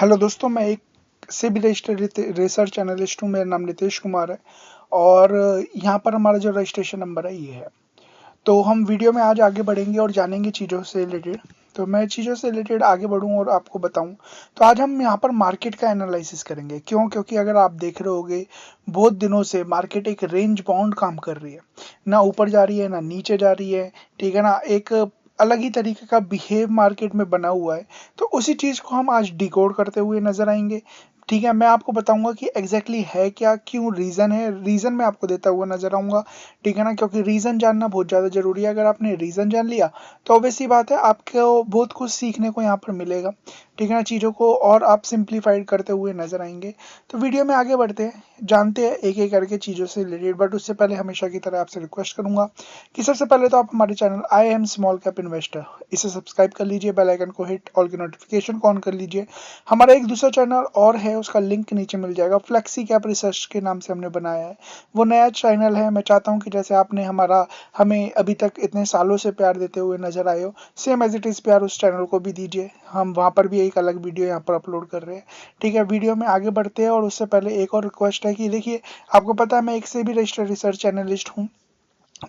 Hello दोस्तों, मैं एक सेबी रजिस्टर्ड रिसर्च एनालिस्ट हूँ। मेरा नाम नितेश कुमार है और यहाँ पर हमारा जो रजिस्ट्रेशन नंबर है ये है। तो हम वीडियो में आज आगे बढ़ेंगे और जानेंगे चीज़ों से रिलेटेड। तो मैं चीज़ों से रिलेटेड आगे बढ़ूँ और आपको बताऊँ। तो आज हम यहाँ पर मार्केट का एनालिसिस करेंगे। क्यों? क्योंकि अगर आप देख रहे होगे बहुत दिनों से मार्केट एक रेंज बाउंड काम कर रही है, ना ऊपर जा रही है ना नीचे जा रही है, ठीक है ना। एक अलग ही तरीके का बिहेव मार्केट में बना हुआ है। तो उसी चीज़ को हम आज डिकोड करते हुए नजर आएंगे। ठीक है, मैं आपको बताऊंगा कि एग्जैक्टली है क्या, क्यों रीज़न है, रीज़न मैं आपको देता हुआ नजर आऊंगा। ठीक है ना, क्योंकि रीज़न जानना बहुत ज़्यादा ज़रूरी है। अगर आपने रीज़न जान लिया तो ऑब्वियस सी बात है आपको बहुत कुछ सीखने को यहाँ पर मिलेगा। ठीक है ना, चीज़ों को और आप सिंप्लीफाइड करते हुए नजर आएंगे। तो वीडियो में आगे बढ़ते हैं, जानते हैं एक एक करके चीज़ों से रिलेटेड। बट उससे पहले हमेशा की तरह आपसे रिक्वेस्ट करूंगा कि सबसे पहले तो आप हमारे channel I am small cap investor इसे सब्सक्राइब कर लीजिए, बेल आइकन को हिट, ऑल की नोटिफिकेशन को ऑन कर लीजिए। हमारा एक दूसरा चैनल और है, उसका लिंक नीचे मिल जाएगा, फ्लेक्सी कैप रिसर्च के नाम से हमने बनाया है। वो नया चैनल है। मैं चाहता हूँ कि जैसे आपने हमें अभी तक इतने सालों से प्यार देते हुए नजर आए हो, सेम एज इट इज़ प्यार उस चैनल को भी दीजिए। हम वहाँ पर भी एक अलग वीडियो यहाँ पर अपलोड कर रहे हैं। ठीक है, वीडियो में आगे बढ़ते हैं और उससे पहले एक और रिक्वेस्ट है कि देखिए, आपको पता है मैं एक से भी रजिस्टर्ड रिसर्च एनालिस्ट हूँ।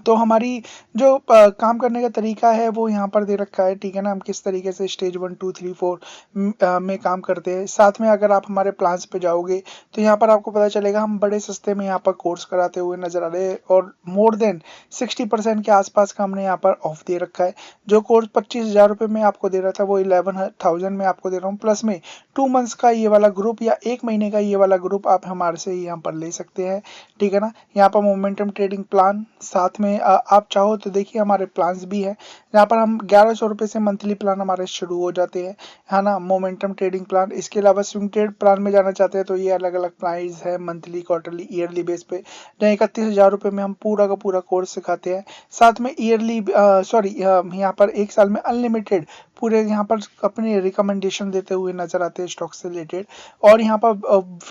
तो हमारी जो काम करने का तरीका है वो यहाँ पर दे रखा है। ठीक है ना, हम किस तरीके से स्टेज 1 2 3 4 में काम करते हैं। साथ में अगर आप हमारे प्लान्स पे जाओगे तो यहाँ पर आपको पता चलेगा हम बड़े सस्ते में यहाँ पर कोर्स कराते हुए नजर आ रहे हैं और मोर देन 60% के आसपास का हमने यहाँ पर ऑफ दे रखा है। जो कोर्स 25,000 रुपये में आपको दे रहा था वो 11,000 में आपको दे रहा हूँ, प्लस में 2 मंथ्स का ये वाला ग्रुप या 1 महीने का ये वाला ग्रुप आप हमारे से यहाँ पर ले सकते हैं। ठीक है ना, यहाँ पर मोमेंटम ट्रेडिंग प्लान साथ में आप चाहो तो देखिए हमारे प्लान्स भी है। यहाँ पर हम 1100 रुपये से मंथली प्लान हमारे शुरू हो जाते हैं, है ना, मोमेंटम ट्रेडिंग प्लान। इसके अलावा स्विंग ट्रेड प्लान में जाना चाहते हैं तो ये अलग अलग प्राइस है, मंथली, क्वार्टरली, ईयरली बेस पे। जहाँ 31,000 रुपये में हम पूरा का पूरा कोर्स सिखाते हैं। साथ में ईयरली सॉरी यहाँ पर 1 साल में अनलिमिटेड पूरे यहाँ पर अपने रिकमेंडेशन देते हुए नजर आते हैं स्टॉक से रिलेटेड। और यहाँ पर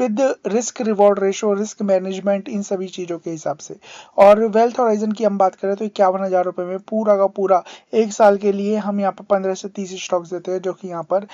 with risk reward ratio, risk management, इन सभी चीज़ों के हिसाब से। और वेल्थ हॉराइजन की हम बात करें तो 51,000 रुपये में पूरा का पूरा 1 साल के लिए हम यहाँ पर 15 से 30 स्टॉक्स देते हैं, जो कि यहाँ पर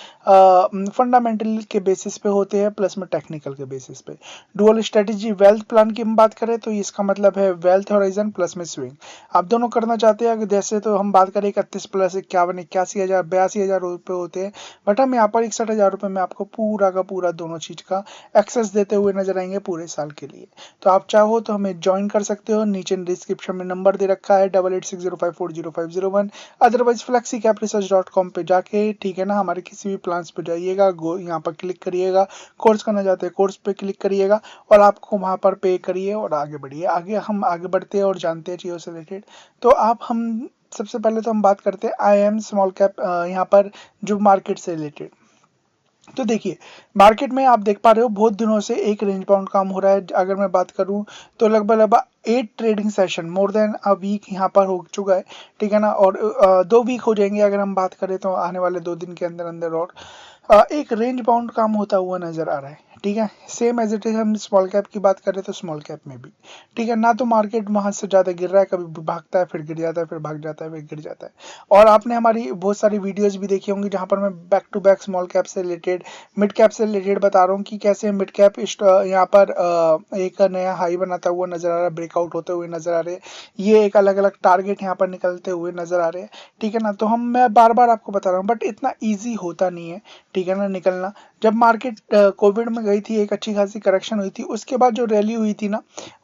फंडामेंटल के बेसिस पे होते हैं, प्लस में टेक्निकल के बेसिस पे। डुअल स्ट्रेटेजी वेल्थ प्लान की हम बात करें तो इसका मतलब है वेल्थ हॉराइजन प्लस में स्विंग। आप दोनों करना चाहते हैं, जैसे तो हम बात करें 31 प्लस 51, 81,000, 82,000 रुपये होते हैं। बट हम यहाँ पर 61,000 रुपये में आपको पूरा का पूरा दोनों चीज़ का एक्सेस देते हुए नजर आएंगे पूरे साल के लिए। तो आप चाहो तो हमें ज्वाइन कर सकते हो, नीचे डिस्क्रिप्शन में नंबर दे रखा है 8860540501। अदरवाइज flexicapresearch.com पे जाके, ठीक है ना, हमारे किसी भी प्लान्स पे जाइएगा, गो यहाँ पर क्लिक करिएगा, कोर्स करना चाहते हैं कोर्स पे क्लिक करिएगा और आपको वहाँ पर पे करिए और आगे बढ़िए। हम आगे बढ़ते हैं और जानते हैं चीज़ों से रिलेटेड। तो आप हम सबसे पहले तो हम बात करते हैं आई एम स्मॉल कैप यहाँ पर जो मार्केट से रिलेटेड। तो देखिए, मार्केट में आप देख पा रहे हो बहुत दिनों से एक रेंज बाउंड काम हो रहा है। अगर मैं बात करूं तो लगभग लगभग 8 trading session, more than a week यहाँ पर हो चुका है। ठीक है ना, और 2 वीक हो जाएंगे अगर हम बात करें तो आने वाले 2 दिन के अंदर अंदर। और एक रेंज बाउंड काम होता हुआ नजर आ रहा है। ठीक है, सेम एज इट इज हम स्मॉल कैप की बात करें तो स्मॉल कैप में भी, ठीक है ना, तो मार्केट वहां से ज्यादा गिर रहा है, कभी भागता है फिर गिर जाता है, फिर भाग जाता है फिर गिर जाता है। और आपने हमारी बहुत सारी वीडियोस भी देखी होंगी जहां पर मैं back to back small cap से रिलेटेड, मिड कैप से रिलेटेड बता रहा हूँ कि कैसे मिड कैप यहाँ पर एक नया हाई बनाता हुआ नजर आ रहा है, ब्रेकआउट होते हुए नजर आ रहे हैं। ये एक अलग अलग टारगेट यहाँ पर निकलते हुए नजर आ रहे हैं। ठीक है ना, तो मैं बार बार आपको बता रहा हूँ, बट इतना ईजी होता नहीं है, ठीक है ना, निकलना। जब मार्केट कोविड में गई थी, एक अच्छी खासी करेक्शन हुई थी, उसके बाद जो रैली हुई थी ना,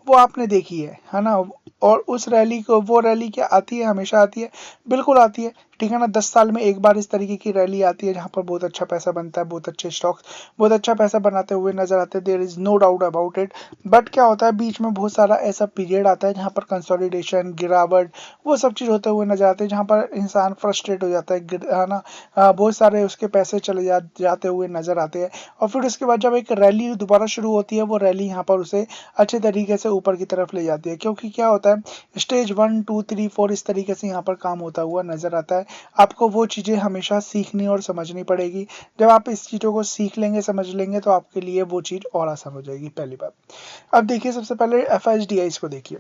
वो आपने देखी है ना। और उस रैली को, वो रैली क्या आती है, हमेशा आती है, बिल्कुल आती है। ठीक है ना, 10 साल में एक बार इस तरीके की रैली आती है जहां पर बहुत अच्छा पैसा बनता है, बहुत अच्छे स्टॉक्स बहुत अच्छा पैसा बनाते हुए नजर आते हैं, there is no doubt about it. But क्या होता है, बीच में बहुत सारा ऐसा पीरियड आता है जहां पर कंसोलिडेशन, गिरावट, वो सब चीज होते हुए नजर आते हैं, जहां पर इंसान फ्रस्ट्रेट हो जाता है ना। बहुत सारे उसके पैसे चले जाते हुए नजर आते हैं। और फिर उसके बाद जब एक रैली दोबारा शुरू होती है, वो रैली यहाँ पर उसे अच्छे तरीके से ऊपर की तरफ ले जाती है, क्योंकि क्या होता है, स्टेज 1 2 3 4 इस तरीके से यहाँ पर काम होता हुआ नजर आता है। आपको वो चीजें हमेशा सीखनी और समझनी पड़ेगी। जब आप इस चीजों को सीख लेंगे, समझ लेंगे, तो आपके लिए वो चीज और आसान हो जाएगी, पहली बात। अब देखिए, सबसे पहले एफ को देखिए।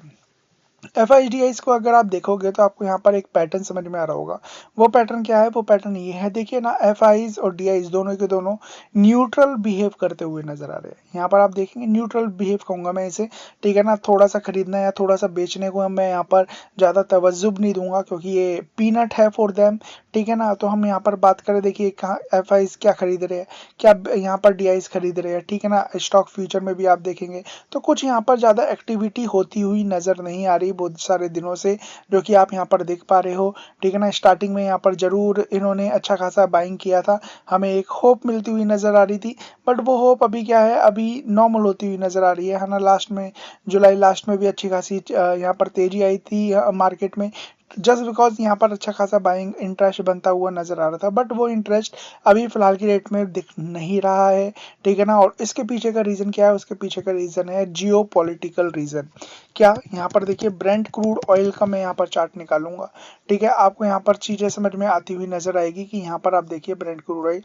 एफआईडीआईस को अगर आप देखोगे तो आपको यहाँ पर एक पैटर्न समझ में आ रहा होगा। वो पैटर्न क्या है? वो पैटर्न ये है, देखिए ना, एफआईज और डीआईज दोनों के दोनों न्यूट्रल बिहेव करते हुए नजर आ रहे हैं। यहाँ पर आप देखेंगे न्यूट्रल बिहेव कहूंगा मैं इसे, ठीक है ना। थोड़ा सा खरीदना या थोड़ा सा बेचने को मैं यहाँ पर ज्यादा तवज्जुब नहीं दूंगा, क्योंकि ये पीनट है फॉर देम, ठीक है ना। तो हम यहाँ पर बात करें, देखिए कहाँ एफआईज क्या खरीद रहे हैं, क्या यहाँ पर डीआईज खरीद रहे हैं, ठीक है ना। स्टॉक फ्यूचर में भी आप देखेंगे तो कुछ यहाँ पर ज्यादा एक्टिविटी होती हुई नजर नहीं आ रही बहुत सारे दिनों से, जो कि आप यहाँ पर देख पा रहे हो, ठीक है ना। स्टार्टिंग में यहाँ पर जरूर इन्होंने अच्छा खासा बाइंग किया था, हमें एक होप मिलती हुई नजर आ रही थी, बट वो होप अभी क्या है, अभी नॉर्मल होती हुई नजर आ रही है ना। लास्ट में जुलाई लास्ट में भी अच्छी खासी यहाँ पर तेजी आई थी मार्केट में, जस्ट बिकॉज यहाँ पर अच्छा खासा बाइंग इंटरेस्ट बनता हुआ नजर आ रहा था, बट वो इंटरेस्ट अभी फिलहाल की डेट में दिख नहीं रहा है, ठीक है ना। और इसके पीछे का रीजन क्या है? उसके पीछे का रीजन है जियो पॉलिटिकल रीजन। क्या? यहाँ पर देखिए ब्रेंट क्रूड ऑयल का मैं यहाँ पर चार्ट निकालूंगा, ठीक है। आपको यहाँ पर चीजें समझ में आती हुई नजर आएगी कि यहाँ पर आप देखिए ब्रेंट क्रूड ऑयल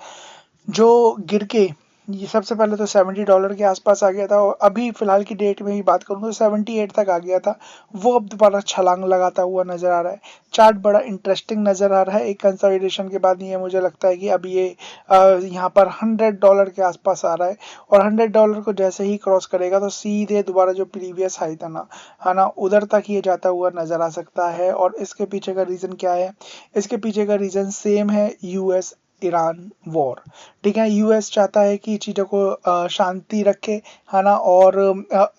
जो गिर के ये सबसे पहले तो $70 के आसपास आ गया था, और अभी फिलहाल की डेट में ही बात करूँ तो 78 तक आ गया था। वो अब दोबारा छलांग लगाता हुआ नजर आ रहा है। चार्ट बड़ा इंटरेस्टिंग नजर आ रहा है। एक कंसोलिडेशन के बाद ये मुझे लगता है कि अभी ये यहाँ पर $100 के आसपास आ रहा है, और $100 को जैसे ही क्रॉस करेगा तो सीधे दोबारा जो प्रीवियस हाई था ना, है ना, उधर तक ये जाता हुआ नजर आ सकता है। और इसके पीछे का रीजन क्या है? इसके पीछे का रीजन सेम है, यूएस ईरान वॉर, ठीक है। यूएस चाहता है कि चीज़ों को शांति रखे, है ना, और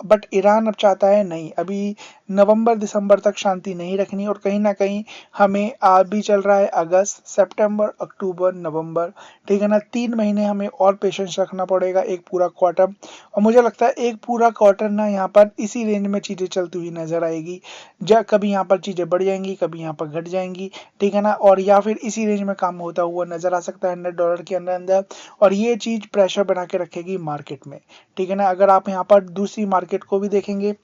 बट ईरान अब चाहता है नहीं, अभी नवंबर दिसंबर तक शांति नहीं रखनी, और कहीं ना कहीं हमें अभी चल रहा है अगस्त, सितंबर, अक्टूबर, नवंबर, ठीक है ना। 3 महीने हमें और पेशेंस रखना पड़ेगा, एक पूरा क्वार्टर। और मुझे लगता है एक पूरा क्वार्टर ना यहाँ पर इसी रेंज में चीज़ें चलती हुई नजर आएगी। कभी यहाँ पर चीज़ें बढ़ जाएंगी, कभी यहाँ पर घट जाएंगी, ठीक है ना। और या फिर इसी रेंज में काम होता हुआ नजर आ सकता है $100 के अंदर अंदर, और ये चीज प्रेशर बना के रखेगी मार्केट में, ठीक है ना। अगर आप यहाँ पर दूसरी मार्केट को भी देखेंगे,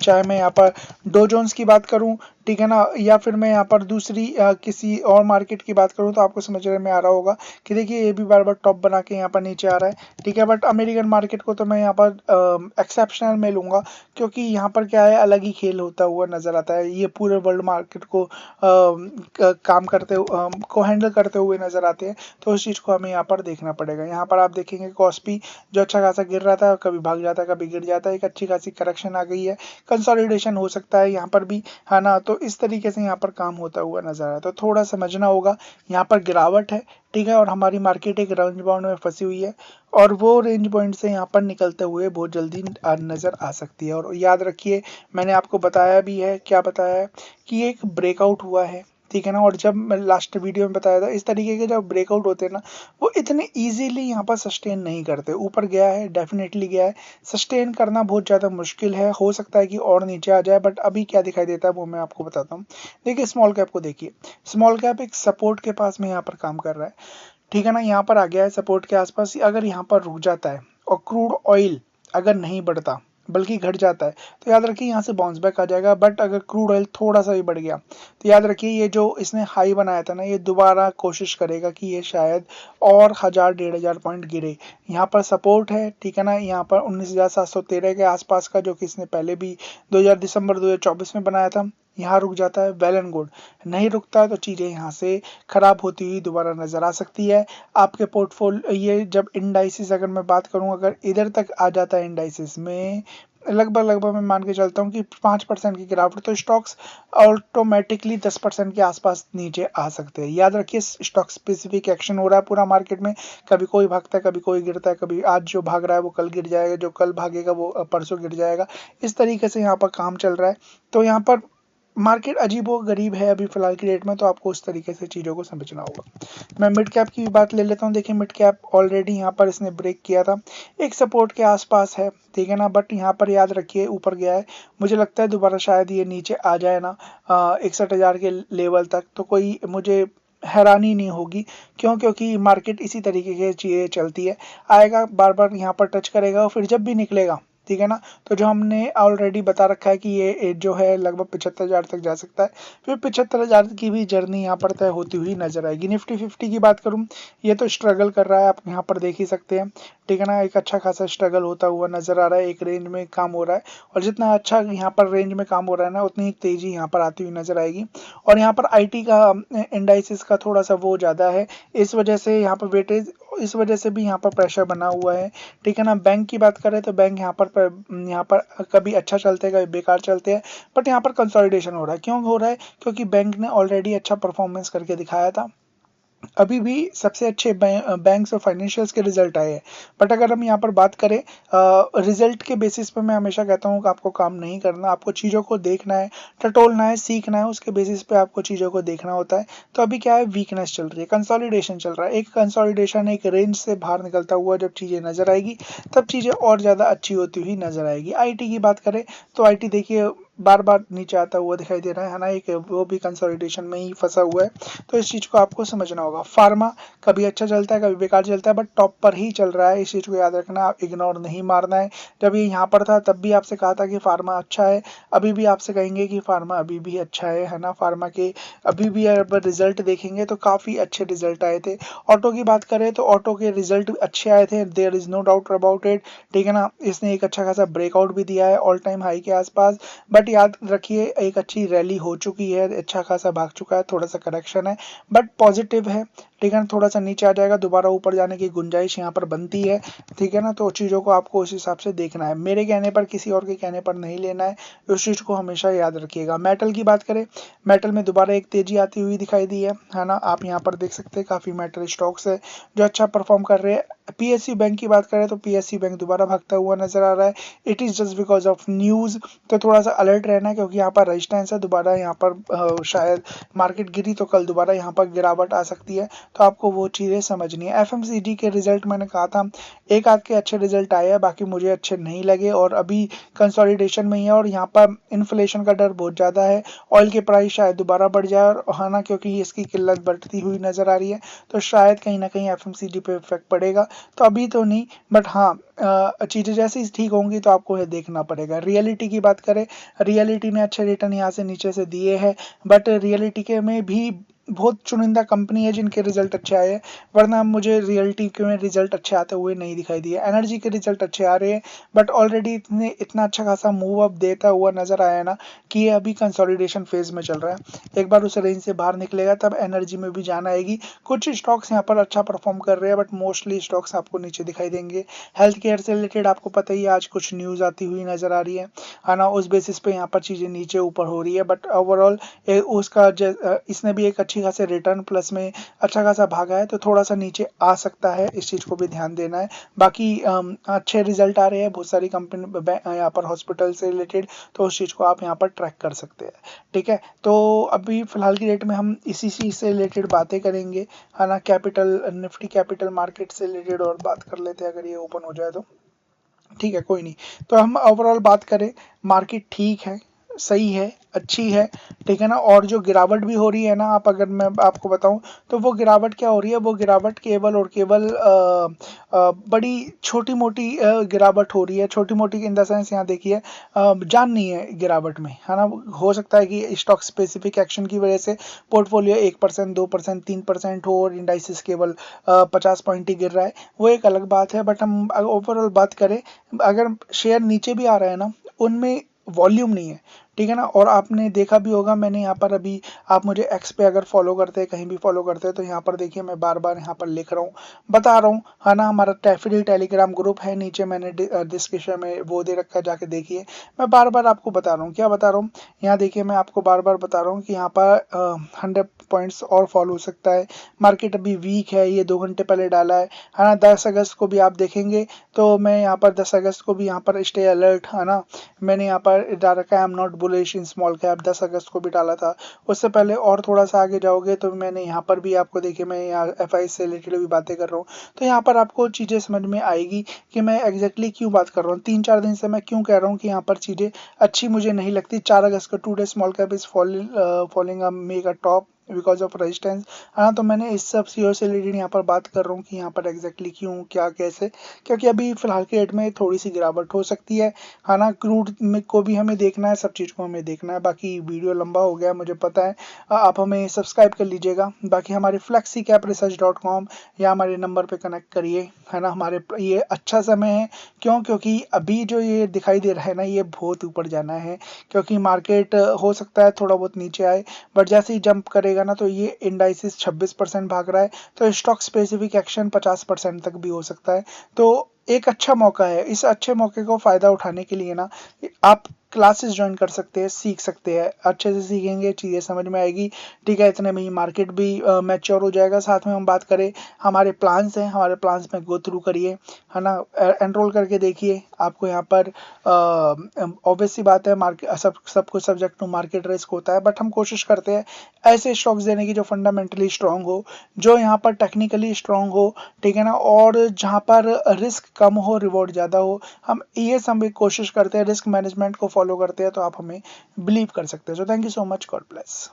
चाहे मैं यहाँ पर डो जोन्स की बात करूं, ठीक है ना, या फिर मैं यहाँ पर दूसरी किसी और मार्केट की बात करूं, तो आपको समझ में आ रहा होगा कि देखिए ये भी बार बार टॉप बना के यहाँ पर नीचे आ रहा है, ठीक है। बट अमेरिकन मार्केट को तो मैं यहाँ पर एक्सेप्शनल में लूंगा, क्योंकि यहाँ पर क्या है, अलग ही खेल होता हुआ नजर आता है। ये पूरे वर्ल्ड मार्केट को काम करते को हैंडल करते हुए नजर आते हैं, तो उस चीज़ को हमें यहाँ पर देखना पड़ेगा। यहाँ पर आप देखेंगे कॉस्पी जो अच्छा खासा गिर रहा था, कभी भाग जाता है, कभी गिर जाता है, एक अच्छी खासी करेक्शन आ गई है, कंसोलिडेशन हो सकता है यहाँ पर भी, है ना। तो इस तरीके से यहाँ पर काम होता हुआ नजर आ रहा है, तो थोड़ा समझना होगा। यहाँ पर गिरावट है, ठीक है, और हमारी मार्केट एक रेंज बाउंड में फंसी हुई है, और वो रेंज पॉइंट से यहाँ पर निकलते हुए बहुत जल्दी नजर आ सकती है। और याद रखिए, मैंने आपको बताया भी है, क्या बताया है, कि एक ब्रेकआउट हुआ है, ठीक है ना। और जब मैं लास्ट वीडियो में बताया था, इस तरीके के जब ब्रेकआउट होते हैं ना, वो इतने इजीली यहाँ पर सस्टेन नहीं करते। ऊपर गया है, डेफिनेटली गया है, सस्टेन करना बहुत ज़्यादा मुश्किल है, हो सकता है कि और नीचे आ जाए, बट अभी क्या दिखाई देता है वो मैं आपको बताता हूँ। देखिए स्मॉल कैप को देखिए, स्मॉल कैप एक सपोर्ट के पास में यहाँ पर काम कर रहा है, ठीक है ना। यहाँ पर आ गया है सपोर्ट के आसपास, अगर यहाँ पर रुक जाता है और क्रूड ऑयल अगर नहीं बढ़ता बल्कि घट जाता है, तो याद रखिए यहाँ से बाउंस बैक आ जाएगा। बट अगर क्रूड ऑयल थोड़ा सा भी बढ़ गया, तो याद रखिए ये जो इसने हाई बनाया था ना, ये दोबारा कोशिश करेगा कि ये शायद और 1000-1500 पॉइंट गिरे। यहाँ पर सपोर्ट है, ठीक है ना, यहाँ पर 19,713 के आसपास का, जो कि इसने पहले भी दिसंबर 2024 में बनाया था। यहाँ रुक जाता है, वेल एंड गुड। नहीं रुकता है तो चीज़ें यहाँ से खराब होती हुई दोबारा नजर आ सकती है। आपके पोर्टफोलियो, ये जब इंडाइसिस अगर मैं बात करूँ, अगर इधर तक आ जाता है इंडाइसिस में, लगभग मैं मान के चलता हूँ कि 5% की गिरावट, तो स्टॉक्स ऑटोमेटिकली 10% के आसपास नीचे आ सकते हैं। याद रखिए स्टॉक स्पेसिफिक एक्शन हो रहा है पूरा मार्केट में, कभी कोई भागता है, कभी कोई गिरता है, कभी आज जो भाग रहा है वो कल गिर जाएगा, जो कल भागेगा वो परसों गिर जाएगा। इस तरीके से यहाँ पर काम चल रहा है। तो यहाँ पर मार्केट अजीबो गरीब है अभी फिलहाल की डेट में, तो आपको उस तरीके से चीज़ों को समझना होगा। मैं मिड कैप की भी बात ले लेता हूँ। देखिए मिड कैप ऑलरेडी यहाँ पर इसने ब्रेक किया था, एक सपोर्ट के आसपास है, ठीक है ना। बट यहाँ पर याद रखिए ऊपर गया है, मुझे लगता है दोबारा शायद ये नीचे आ जाए ना 61,000 के लेवल तक, तो कोई मुझे हैरानी नहीं होगी। क्यों? क्योंकि मार्केट इसी तरीके की चीज़ें चलती है, आएगा बार बार यहाँ पर टच करेगा, और फिर जब भी निकलेगा ठीक है ना। तो जो हमने ऑलरेडी बता रखा है कि ये जो है लगभग 75,000 तक जा सकता है, फिर 75,000 की भी जर्नी यहाँ पर तय होती हुई नजर आएगी। निफ्टी 50 की बात करूँ, ये तो स्ट्रगल कर रहा है, आप यहाँ पर देख ही सकते हैं, ठीक है ना। एक अच्छा खासा स्ट्रगल होता हुआ नजर आ रहा है, एक रेंज में काम हो रहा है, और जितना अच्छा यहाँ पर रेंज में काम हो रहा है ना, उतनी तेजी यहाँ पर आती हुई नजर आएगी। और यहाँ पर आईटी का इंडाइसिस का थोड़ा सा वो ज्यादा है, इस वजह से यहाँ पर वेटेज, इस वजह से भी यहाँ पर प्रेशर बना हुआ है, ठीक है ना। बैंक की बात करें तो बैंक यहाँ पर कभी अच्छा चलते हैं, कभी बेकार चलते हैं, बट यहाँ पर कंसोलिडेशन हो रहा है। क्यों हो रहा है? क्योंकि बैंक ने ऑलरेडी अच्छा परफॉर्मेंस करके दिखाया था, अभी भी सबसे अच्छे बैंक्स और फाइनेंशियल्स के रिजल्ट आए हैं। बट अगर हम यहाँ पर बात करें रिजल्ट के बेसिस पे, मैं हमेशा कहता हूँ कि आपको काम नहीं करना, आपको चीज़ों को देखना है, टटोलना है, सीखना है, उसके बेसिस पे आपको चीज़ों को देखना होता है। तो अभी क्या है, वीकनेस चल रही है, कंसोलिडेशन चल रहा है, एक कंसोलिडेशन, एक रेंज से बाहर निकलता हुआ जब चीज़ें नजर आएगी, तब चीज़ें और ज़्यादा अच्छी होती हुई नजर आएगी। आईटी की बात करें तो आईटी देखिए बार बार नीचे आता हुआ दिखाई दे रहा है ना, एक वो भी कंसोलिडेशन में ही फंसा हुआ है, तो इस चीज़ को आपको समझना होगा। फार्मा कभी अच्छा चलता है, कभी बेकार चलता है, बट टॉप पर ही चल रहा है, इस चीज़ को याद रखना, आप इग्नोर नहीं मारना है। जब ये यहाँ पर था तब भी आपसे कहा था कि फार्मा अच्छा है, अभी भी आपसे कहेंगे कि फार्मा अभी भी अच्छा है ना। फार्मा के अभी भी अब रिजल्ट देखेंगे तो काफ़ी अच्छे रिजल्ट आए थे। ऑटो की बात करें तो ऑटो के रिजल्ट अच्छे आए थे, there is no doubt about it, ठीक है ना। इसने एक अच्छा खासा ब्रेकआउट भी दिया है ऑल टाइम हाई के आसपास, बट याद रखिए एक अच्छी रैली हो चुकी है, अच्छा खासा भाग चुका है, थोड़ा सा करेक्शन है, बट पॉजिटिव है, ठीक है ना। थोड़ा सा नीचे आ जाएगा, दोबारा ऊपर जाने की गुंजाइश यहाँ पर बनती है, ठीक है ना। तो चीज़ों को आपको उस हिसाब से देखना है, मेरे कहने पर, किसी और के कहने पर नहीं लेना है, उस चीज़ को हमेशा याद रखिएगा। मेटल की बात करें, मेटल में दोबारा एक तेजी आती हुई दिखाई दी है ना। आप यहाँ पर देख सकते हैं काफ़ी मेटल स्टॉक्स है जो अच्छा परफॉर्म कर रहे हैं। पीएसयू बैंक की बात करें तो पीएसयू बैंक दोबारा भागता हुआ नजर आ रहा है, it is just because of news, तो थोड़ा सा अलर्ट रहना है, क्योंकि यहाँ पर रेजिस्टेंस है, दोबारा यहाँ पर शायद मार्केट गिरी तो कल दोबारा यहाँ पर गिरावट आ सकती है, तो आपको वो चीज़ें समझनी है। एफएमसीजी के रिजल्ट मैंने कहा था, एक आध के अच्छे रिजल्ट आए हैं, बाकी मुझे अच्छे नहीं लगे, और अभी कंसोलिडेशन में ही है, और यहाँ पर इन्फ्लेशन का डर बहुत ज़्यादा है, ऑयल के प्राइस शायद दोबारा बढ़ जाए, और है ना, क्योंकि इसकी किल्लत बढ़ती हुई नज़र आ रही है, तो शायद कहीं ना कहीं एफएमसीजी पे इफेक्ट पड़ेगा। तो अभी तो नहीं, बट हाँ चीज़ें जैसे ही ठीक होंगी तो आपको ये देखना पड़ेगा। रियलिटी की बात करें, रियलिटी ने अच्छे रिटर्न यहाँ से नीचे से दिए हैं, बट रियलिटी के में भी बहुत चुनिंदा कंपनी है जिनके रिजल्ट अच्छे आए हैं, वरना मुझे रियलिटी के में रिजल्ट अच्छे आते हुए नहीं दिखाई दिए। एनर्जी के रिजल्ट अच्छे आ रहे हैं, बट ऑलरेडी इतना अच्छा खासा मूव अप देता हुआ नजर आया ना, कि ये अभी कंसोलिडेशन फेज में चल रहा है, एक बार उस रेंज से बाहर निकलेगा तब एनर्जी में भी जान आएगी। कुछ स्टॉक्स यहाँ पर अच्छा परफॉर्म कर रहे हैं, बट मोस्टली स्टॉक्स आपको नीचे दिखाई देंगे। हेल्थ केयर से रिलेटेड आपको पता ही है, आज कुछ न्यूज़ आती हुई नजर आ रही है ना, उस बेसिस पे यहाँ पर चीज़ें नीचे ऊपर हो रही है, बट ओवरऑल उसका इसने भी एक अच्छी खासे रिटर्न प्लस में अच्छा खासा भागा है, तो थोड़ा सा नीचे आ सकता है, इस चीज़ को भी ध्यान देना है। बाकी अच्छे रिजल्ट आ रहे हैं बहुत सारी कंपनी यहाँ पर हॉस्पिटल से रिलेटेड, तो उस चीज़ को आप यहाँ पर ट्रैक कर सकते हैं, ठीक है। तो अभी फिलहाल की डेट में हम इसी चीज़ से रिलेटेड बातें करेंगे, है ना। कैपिटल निफ्टी कैपिटल मार्केट से रिलेटेड और बात कर लेते हैं, अगर ये ओपन हो जाए तो ठीक है, कोई नहीं। तो हम ओवरऑल बात करें, मार्केट ठीक है, सही है, अच्छी है, ठीक है ना। और जो गिरावट भी हो रही है ना, आप अगर मैं आपको बताऊं तो वो गिरावट क्या हो रही है, वो गिरावट केवल और केवल बड़ी छोटी मोटी गिरावट हो रही है। छोटी मोटी इन द सेंस, यहाँ देखिए जान नहीं है गिरावट में, है ना। हो सकता है कि स्टॉक स्पेसिफिक एक्शन की वजह से पोर्टफोलियो 1%, 2%, 3% हो, और इंडाइसिस केवल 50 पॉइंट ही गिर रहा है, वो एक अलग बात है। बट हम ओवरऑल बात करें, अगर शेयर नीचे भी आ रहा है ना, उनमें वॉल्यूम नहीं है, ठीक है ना। और आपने देखा भी होगा, मैंने यहाँ पर अभी, आप मुझे एक्स पे अगर फॉलो करते हैं, कहीं भी फॉलो करते हैं, तो यहाँ पर देखिए मैं बार बार यहाँ पर लिख रहा हूँ, बता रहा हूँ, है ना। हमारा फ्री टेलीग्राम ग्रुप है, नीचे मैंने डिस्क्रिप्शन में वो दे रखा है, जाके देखिए। मैं बार बार आपको बता रहा हूँ, क्या बता रहा हूँ, यहाँ देखिए मैं आपको बार बार बता रहा हूँ कि यहाँ पर 100 पॉइंट्स और फॉलो हो सकता है। मार्केट अभी वीक है, ये 2 घंटे पहले डाला है ना। 10 अगस्त को भी आप देखेंगे तो मैं यहाँ पर 10 अगस्त को भी यहाँ पर स्टे अलर्ट, है ना, मैंने यहाँ पर डाल रखा है, I am not bullish in small cap, 10 अगस्त को भी डाला था। उससे पहले और थोड़ा सा आगे जाओगे तो मैंने यहाँ पर भी आपको, देखिए मैं यहाँ एफआई से रिलेटेड भी बातें कर रहा हूँ, तो यहाँ पर आपको चीज़ें समझ में आएगी कि मैं एग्जैक्टली क्यों बात कर रहा हूँ। 3-4 दिन से मैं क्यों कह रहा हूँ कि यहाँ पर चीज़ें अच्छी मुझे नहीं लगती। 4 अगस्त को today small cap is falling mega top because of resistance, है ना। तो मैंने इस सब चीज़ों से रिलेटेड यहाँ पर बात कर रहा हूँ कि यहाँ पर एग्जैक्टली क्यों, क्या, कैसे, क्योंकि अभी फिलहाल के रेट में थोड़ी सी गिरावट हो सकती है ना। क्रूड में को भी हमें देखना है, सब चीज़ को हमें देखना है। बाकी वीडियो लंबा हो गया मुझे पता है, आप हमें सब्सक्राइब कर लीजिएगा। बाकी हमारे flexicapresearch.com या हमारे नंबर पे कनेक्ट करिए, है ना। हमारे ये अच्छा समय है, क्यों, क्योंकि अभी जो ये दिखाई दे रहा है ना, ये बहुत ऊपर जाना है, क्योंकि मार्केट हो सकता है थोड़ा बहुत नीचे आए, बट जैसे ही जंप करेगा ना, तो ये इंडाइसिस 26% भाग रहा है, तो स्टॉक स्पेसिफिक एक्शन 50% तक भी हो सकता है। तो एक अच्छा मौका है, इस अच्छे मौके को फ़ायदा उठाने के लिए ना आप क्लासेस ज्वाइन कर सकते हैं, सीख सकते हैं, अच्छे से सीखेंगे, चीज़ें समझ में आएगी, ठीक है। इतने में ही मार्केट भी मैच्योर हो जाएगा। साथ में हम बात करें, हमारे प्लान्स हैं, हमारे प्लान्स में गो थ्रू करिए, है ना। एनरोल करके देखिए, आपको यहाँ पर ऑब्वियस सी बात है, मार्केट सब कुछ सब्जेक्ट टू मार्केट रिस्क होता है, बट हम कोशिश करते हैं ऐसे स्टॉक्स देने की जो फंडामेंटली स्ट्रांग हो, जो यहाँ पर टेक्निकली स्ट्रांग हो, ठीक है ना, और जहाँ पर रिस्क कम हो, रिवॉर्ड ज़्यादा हो। हम ये सब कोशिश करते हैं, रिस्क मैनेजमेंट को फॉलो करते हैं, तो आप हमें बिलीव कर सकते हैं। So thank you so much, God bless.